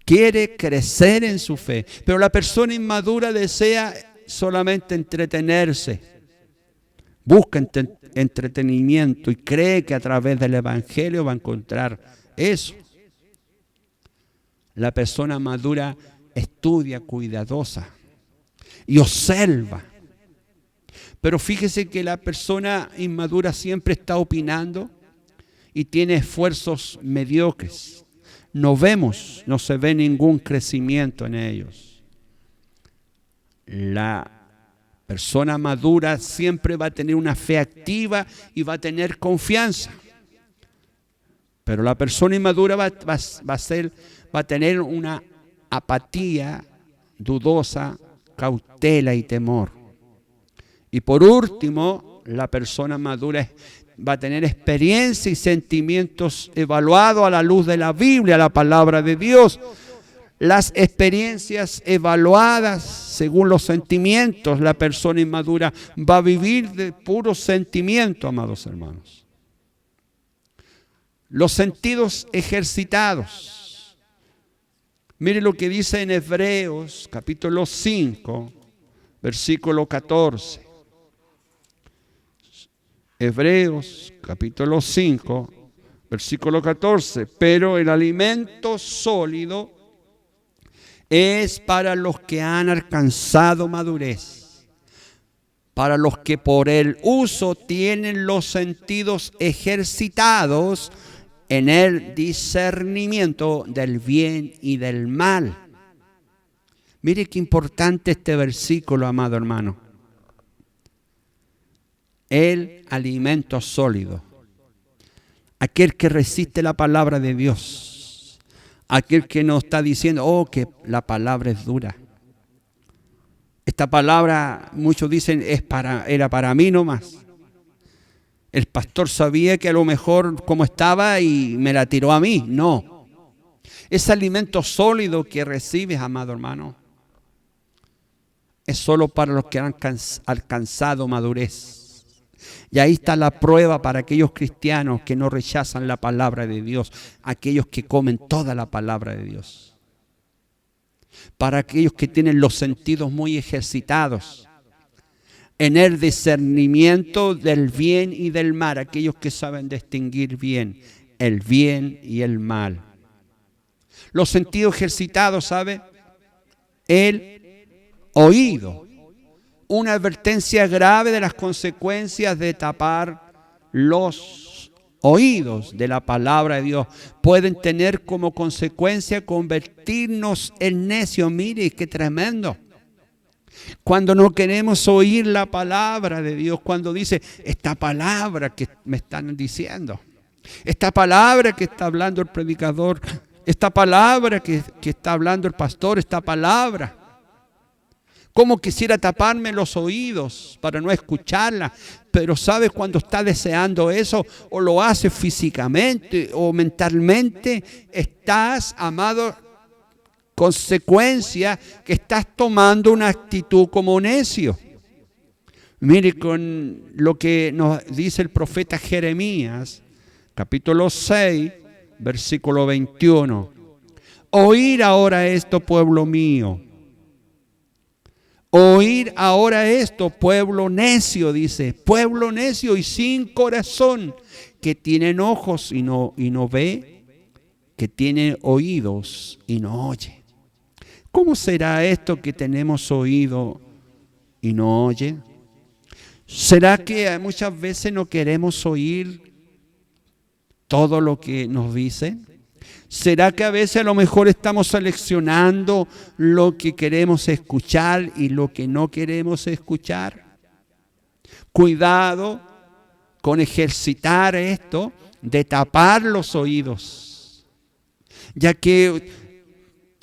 Quiere crecer en su fe. Pero la persona inmadura desea solamente entretenerse. Busca entretenimiento y cree que a través del Evangelio va a encontrar eso. La persona madura estudia cuidadosa y observa. Pero fíjese que la persona inmadura siempre está opinando y tiene esfuerzos mediocres. No se ve ningún crecimiento en ellos. La persona madura siempre va a tener una fe activa y va a tener confianza. Pero la persona inmadura va a tener una apatía dudosa, cautela y temor. Y por último, la persona madura va a tener experiencia y sentimientos evaluados a la luz de la Biblia, la palabra de Dios. Las experiencias evaluadas según los sentimientos, la persona inmadura va a vivir de puro sentimiento, amados hermanos. Los sentidos ejercitados. Mire lo que dice en Hebreos, capítulo 5, versículo 14. Hebreos, capítulo 5, versículo 14. Pero el alimento sólido es para los que han alcanzado madurez, para los que por el uso tienen los sentidos ejercitados en el discernimiento del bien y del mal. Mire qué importante este versículo, amado hermano. El alimento sólido, aquel que resiste la palabra de Dios, aquel que no está diciendo, que la palabra es dura. Esta palabra, muchos dicen, era para mí nomás. El pastor sabía que a lo mejor como estaba y me la tiró a mí. No. Ese alimento sólido que recibes, amado hermano, es solo para los que han alcanzado madurez. Y ahí está la prueba para aquellos cristianos que no rechazan la palabra de Dios, aquellos que comen toda la palabra de Dios. Para aquellos que tienen los sentidos muy ejercitados en el discernimiento del bien y del mal, aquellos que saben distinguir bien el bien y el mal. Los sentidos ejercitados, ¿sabe? El oído. Una advertencia grave de las consecuencias de tapar los oídos de la palabra de Dios. Pueden tener como consecuencia convertirnos en necios. Mire, qué tremendo. Cuando no queremos oír la palabra de Dios, cuando dice esta palabra que me están diciendo, esta palabra que está hablando el predicador, esta palabra que está hablando el pastor, esta palabra. Cómo quisiera taparme los oídos para no escucharla, pero ¿sabes cuando está deseando eso? O lo hace físicamente o mentalmente, estás, amado, consecuencia que estás tomando una actitud como necio. Mire con lo que nos dice el profeta Jeremías, capítulo 6, versículo 21. Oír ahora esto, pueblo mío. Oír ahora esto, pueblo necio, dice, pueblo necio y sin corazón, que tienen ojos y no ve, que tiene oídos y no oye. ¿Cómo será esto que tenemos oído y no oye? ¿Será que muchas veces no queremos oír todo lo que nos dicen? ¿Será que a veces a lo mejor estamos seleccionando lo que queremos escuchar y lo que no queremos escuchar? Cuidado con ejercitar esto de tapar los oídos, ya que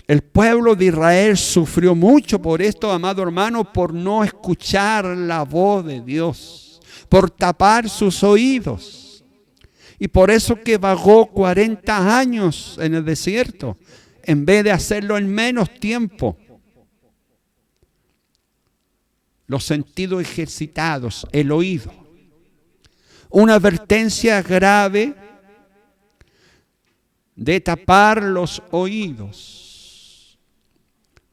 el pueblo de Israel sufrió mucho por esto, amado hermano, por no escuchar la voz de Dios, por tapar sus oídos. Y por eso que vagó 40 años en el desierto, en vez de hacerlo en menos tiempo. Los sentidos ejercitados, el oído. Una advertencia grave de tapar los oídos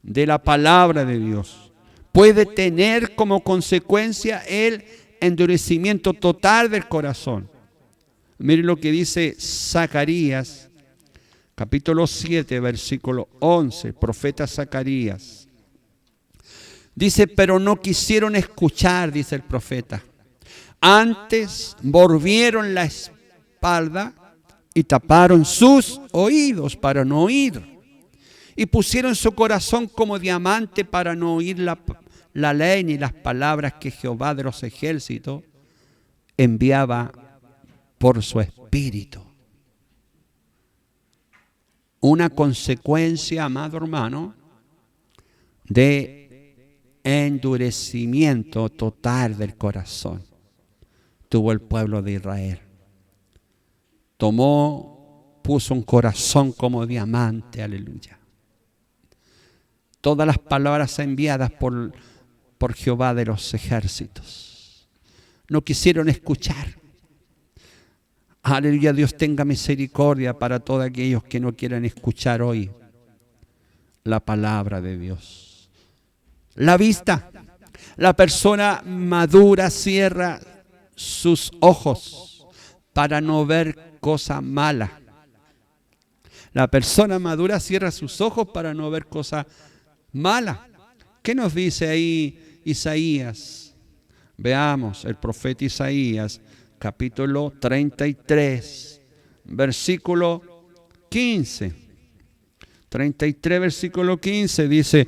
de la palabra de Dios. Puede tener como consecuencia el endurecimiento total del corazón. Miren lo que dice Zacarías, capítulo 7, versículo 11, profeta Zacarías. Dice, pero no quisieron escuchar, dice el profeta. Antes volvieron la espalda y taparon sus oídos para no oír. Y pusieron su corazón como diamante para no oír la ley ni las palabras que Jehová de los ejércitos enviaba por su espíritu. Una consecuencia, amado hermano, de endurecimiento total del corazón tuvo el pueblo de Israel. Puso un corazón como diamante, aleluya. Todas las palabras enviadas por Jehová de los ejércitos. No quisieron escuchar. Aleluya, Dios tenga misericordia para todos aquellos que no quieran escuchar hoy la palabra de Dios. La vista. La persona madura cierra sus ojos para no ver cosas malas. La persona madura cierra sus ojos para no ver cosas malas. ¿Qué nos dice ahí Isaías? Veamos, el profeta Isaías, capítulo 33, versículo 15. 33, versículo 15 dice,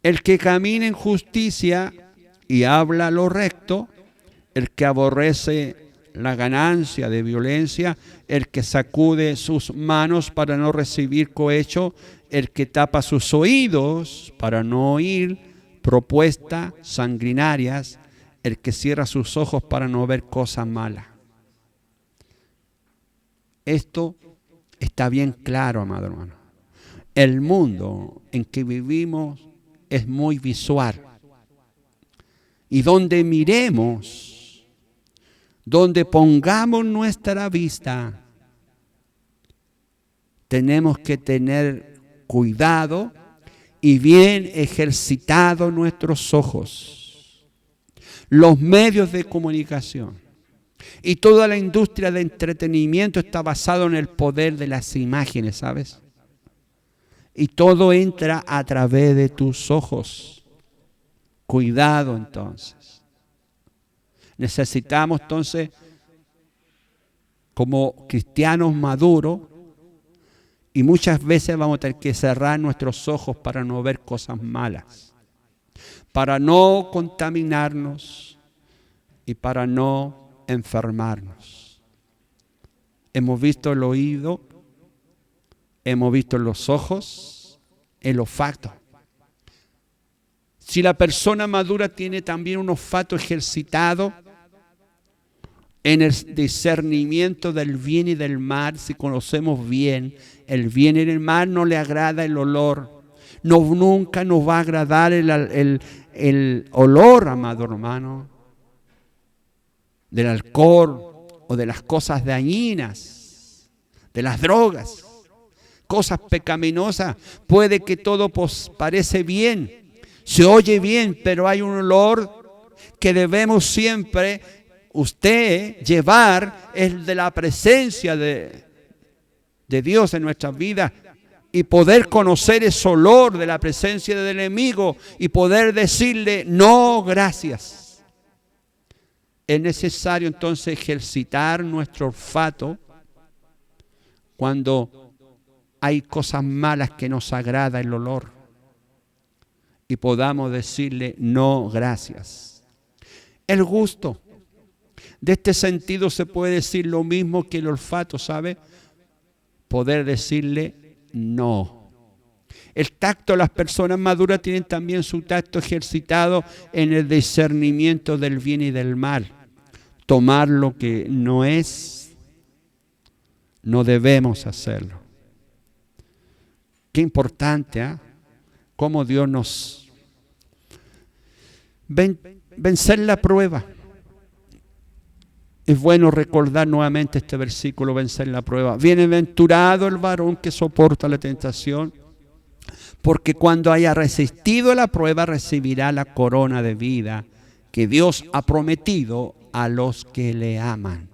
el que camina en justicia y habla lo recto, el que aborrece la ganancia de violencia, el que sacude sus manos para no recibir cohecho, el que tapa sus oídos para no oír propuestas sanguinarias, el que cierra sus ojos para no ver cosas malas. Esto está bien claro, amado hermano. El mundo en que vivimos es muy visual. Y donde miremos, donde pongamos nuestra vista, tenemos que tener cuidado y bien ejercitados nuestros ojos. Los medios de comunicación y toda la industria de entretenimiento está basado en el poder de las imágenes, ¿sabes? Y todo entra a través de tus ojos. Cuidado entonces. Necesitamos entonces, como cristianos maduros, y muchas veces vamos a tener que cerrar nuestros ojos para no ver cosas malas, para no contaminarnos y para no enfermarnos. Hemos visto el oído, hemos visto los ojos, el olfato. Si la persona madura tiene también un olfato ejercitado en el discernimiento del bien y del mal, si conocemos bien el bien y el mal, no le agrada el olor. Nunca nos va a agradar el olor, amado hermano, del alcohol o de las cosas dañinas, de las drogas, cosas pecaminosas. Puede que todo parece bien, se oye bien, pero hay un olor que debemos siempre llevar, el de la presencia de Dios en nuestras vidas, y poder conocer ese olor de la presencia del enemigo y poder decirle no, gracias. Es necesario entonces ejercitar nuestro olfato cuando hay cosas malas que nos agrada el olor y podamos decirle no, gracias. el gusto. De este sentido se puede decir lo mismo que el olfato, ¿sabe? Poder decirle no. El tacto, las personas maduras tienen también su tacto ejercitado en el discernimiento del bien y del mal. Tomar lo que no es, no debemos hacerlo. Qué importante, ¿eh? Cómo Dios nos... vencer la prueba. Es bueno recordar nuevamente este versículo, vencer la prueba. Bienaventurado el varón que soporta la tentación, porque cuando haya resistido la prueba recibirá la corona de vida que Dios ha prometido a los que le aman.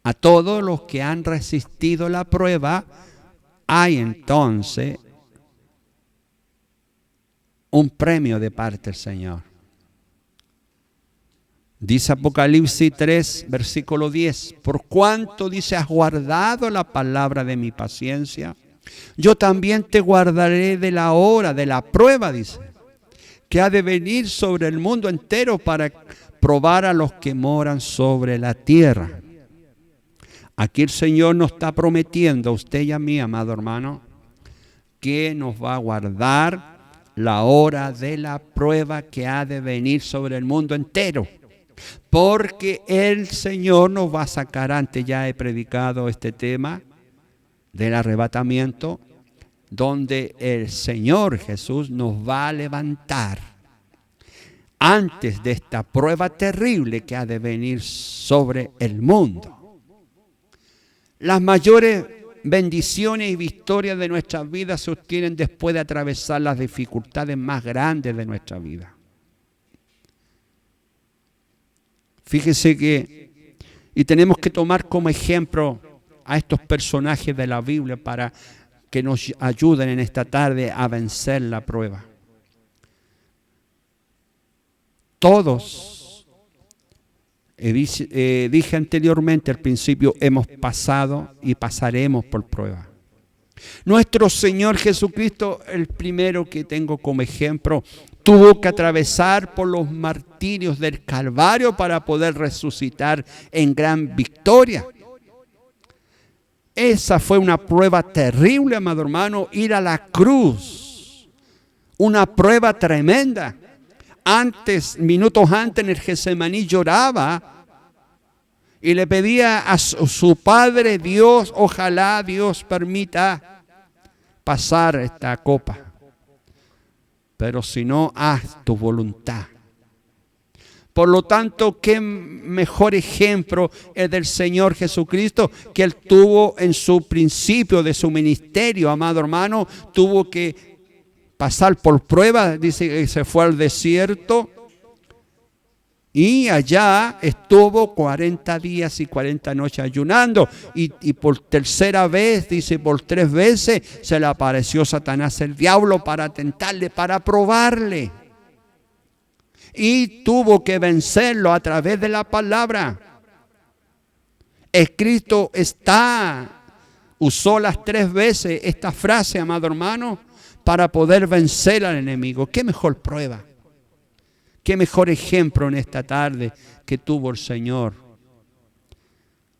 A todos los que han resistido la prueba, hay entonces un premio de parte del Señor. Dice Apocalipsis 3, versículo 10, por cuanto, dice, has guardado la palabra de mi paciencia, yo también te guardaré de la hora, de la prueba, dice, que ha de venir sobre el mundo entero para probar a los que moran sobre la tierra. Aquí el Señor nos está prometiendo a usted y a mí, amado hermano, que nos va a guardar la hora de la prueba que ha de venir sobre el mundo entero. Porque el Señor nos va a sacar, antes ya he predicado este tema del arrebatamiento, donde el Señor Jesús nos va a levantar antes de esta prueba terrible que ha de venir sobre el mundo. Las mayores bendiciones y victorias de nuestras vidas se obtienen después de atravesar las dificultades más grandes de nuestra vida. Fíjese que, y tenemos que tomar como ejemplo a estos personajes de la Biblia para que nos ayuden en esta tarde a vencer la prueba. Todos, dije anteriormente al principio, hemos pasado y pasaremos por prueba. Nuestro Señor Jesucristo, el primero que tengo como ejemplo, tuvo que atravesar por los martirios del Calvario para poder resucitar en gran victoria. Esa fue una prueba terrible, amado hermano, ir a la cruz. Una prueba tremenda. Minutos antes en el Getsemaní lloraba y le pedía a su Padre, Dios, ojalá Dios permita pasar esta copa. Pero si no, haz tu voluntad. Por lo tanto, qué mejor ejemplo es del Señor Jesucristo, que Él tuvo en su principio de su ministerio, amado hermano, tuvo que pasar por pruebas. Dice que se fue al desierto y allá estuvo 40 días y 40 noches ayunando. Y por tercera vez, dice, por 3 veces se le apareció Satanás, el diablo, para tentarle, para probarle. Y tuvo que vencerlo a través de la palabra. Escrito está, usó las 3 veces esta frase, amado hermano, para poder vencer al enemigo. ¿Qué mejor prueba? ¿Qué mejor ejemplo en esta tarde que tuvo el Señor?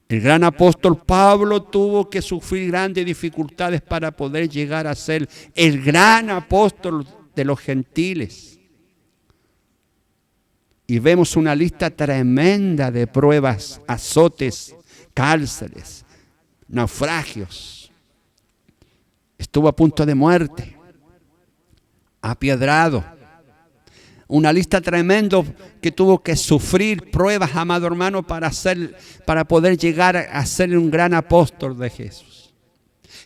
El gran apóstol Pablo tuvo que sufrir grandes dificultades para poder llegar a ser el gran apóstol de los gentiles. Y vemos una lista tremenda de pruebas, azotes, cárceles, naufragios. Estuvo a punto de muerte, apiedrado. Una lista tremenda que tuvo que sufrir pruebas, amado hermano, para poder llegar a ser un gran apóstol de Jesús.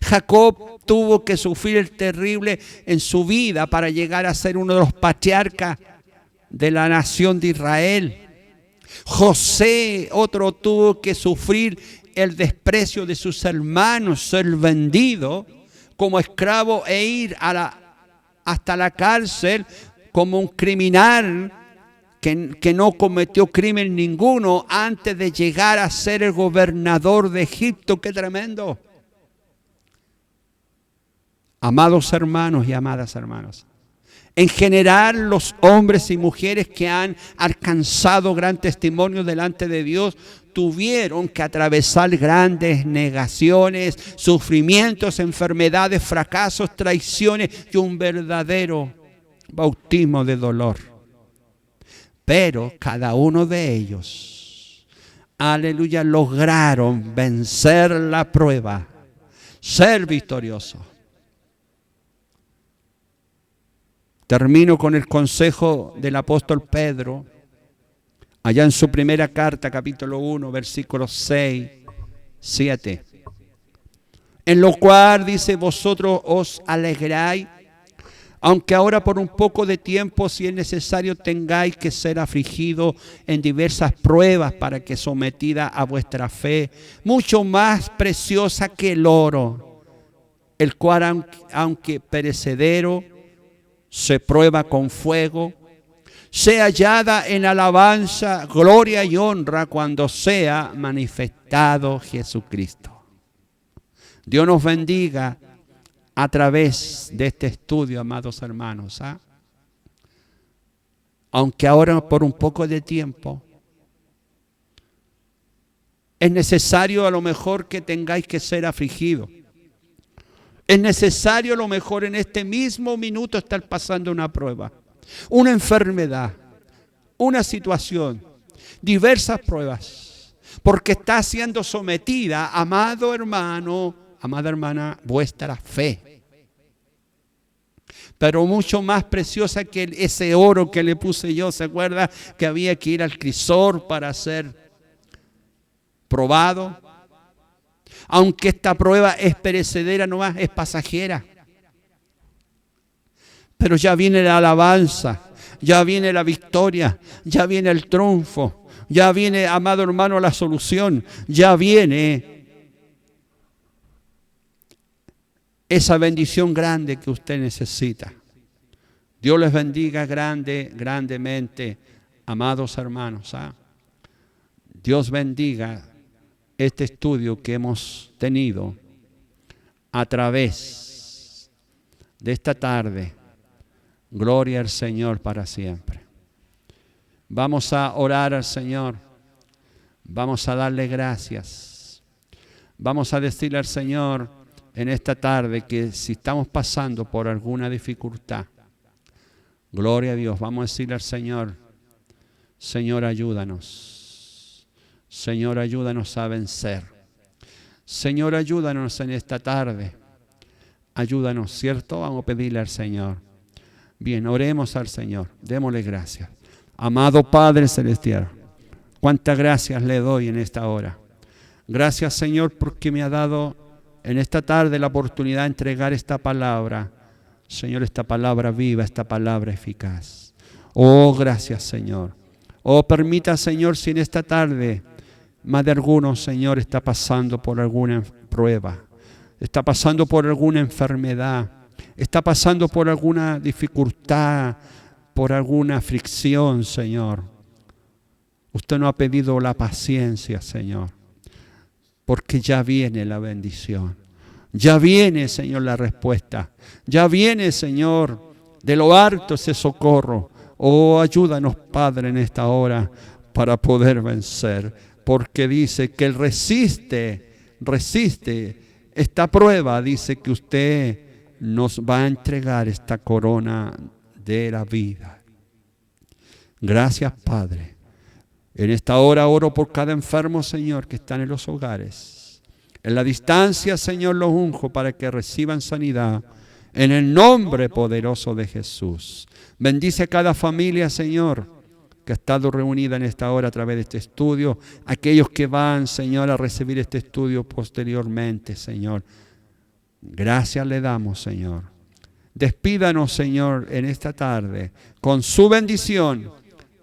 Jacob tuvo que sufrir el terrible en su vida para llegar a ser uno de los patriarcas de la nación de Israel. José, otro, tuvo que sufrir el desprecio de sus hermanos, ser vendido como esclavo e ir hasta la cárcel como un criminal que no cometió crimen ninguno antes de llegar a ser el gobernador de Egipto. ¡Qué tremendo! Amados hermanos y amadas hermanas, En general, los hombres y mujeres que han alcanzado gran testimonio delante de Dios tuvieron que atravesar grandes negaciones, sufrimientos, enfermedades, fracasos, traiciones y un verdadero bautismo de dolor. Pero cada uno de ellos, aleluya, lograron vencer la prueba, ser victoriosos. Termino con el consejo del apóstol Pedro, allá en su primera carta, capítulo 1, versículos 6, 7. En lo cual dice, vosotros os alegráis, aunque ahora por un poco de tiempo, si es necesario, tengáis que ser afligidos en diversas pruebas, para que sometida a vuestra fe, mucho más preciosa que el oro, el cual aunque perecedero, se prueba con fuego, sea hallada en alabanza, gloria y honra cuando sea manifestado Jesucristo. Dios nos bendiga a través de este estudio, amados hermanos. Aunque ahora por un poco de tiempo, es necesario a lo mejor que tengáis que ser afligidos. Es necesario a lo mejor en este mismo minuto estar pasando una prueba, una enfermedad, una situación, diversas pruebas, porque está siendo sometida, amado hermano, amada hermana, vuestra fe. Pero mucho más preciosa que ese oro que le puse yo. ¿Se acuerda que había que ir al crisol para ser probado? Aunque esta prueba es perecedera nomás, es pasajera. Pero ya viene la alabanza, ya viene la victoria, ya viene el triunfo, ya viene, amado hermano, la solución, ya viene esa bendición grande que usted necesita. Dios les bendiga grandemente, amados hermanos. Dios bendiga este estudio que hemos tenido a través de esta tarde. Gloria al Señor para siempre. Vamos a orar al Señor. Vamos a darle gracias. Vamos a decirle al Señor en esta tarde que si estamos pasando por alguna dificultad, gloria a Dios, vamos a decirle al Señor, Señor, ayúdanos. Señor, ayúdanos a vencer. Señor, ayúdanos en esta tarde. Ayúdanos, ¿cierto? Vamos a pedirle al Señor. Bien, oremos al Señor. Démosle gracias. Amado Padre Celestial, cuántas gracias le doy en esta hora. Gracias, Señor, porque me ha dado en esta tarde la oportunidad de entregar esta palabra. Señor, esta palabra viva, esta palabra eficaz. Oh, gracias, Señor. Oh, permita, Señor, si en esta tarde más de alguno, Señor, está pasando por alguna prueba, está pasando por alguna enfermedad, está pasando por alguna dificultad, por alguna aflicción, Señor. Usted no ha pedido la paciencia, Señor, porque ya viene la bendición. Ya viene, Señor, la respuesta. Ya viene, Señor, de lo alto ese socorro. Oh, ayúdanos, Padre, en esta hora para poder vencer. Porque dice que Él resiste esta prueba. Dice que usted nos va a entregar esta corona de la vida. Gracias, Padre. En esta hora oro por cada enfermo, Señor, que están en los hogares. En la distancia, Señor, los unjo para que reciban sanidad. En el nombre poderoso de Jesús. Bendice a cada familia, Señor, que ha estado reunida en esta hora a través de este estudio, aquellos que van, Señor, a recibir este estudio posteriormente, Señor. Gracias le damos, Señor. Despídanos, Señor, en esta tarde con su bendición,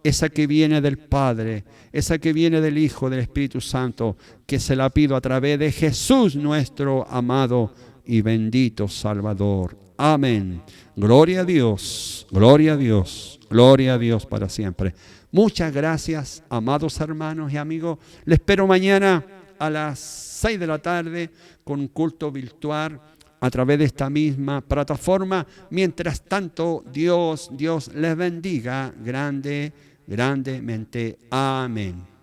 esa que viene del Padre, esa que viene del Hijo, del Espíritu Santo, que se la pido a través de Jesús, nuestro amado y bendito Salvador. Amén. Gloria a Dios, gloria a Dios, gloria a Dios para siempre. Muchas gracias, amados hermanos y amigos. Les espero mañana a las 6 de la tarde con un culto virtual a través de esta misma plataforma. Mientras tanto, Dios les bendiga grandemente. Amén.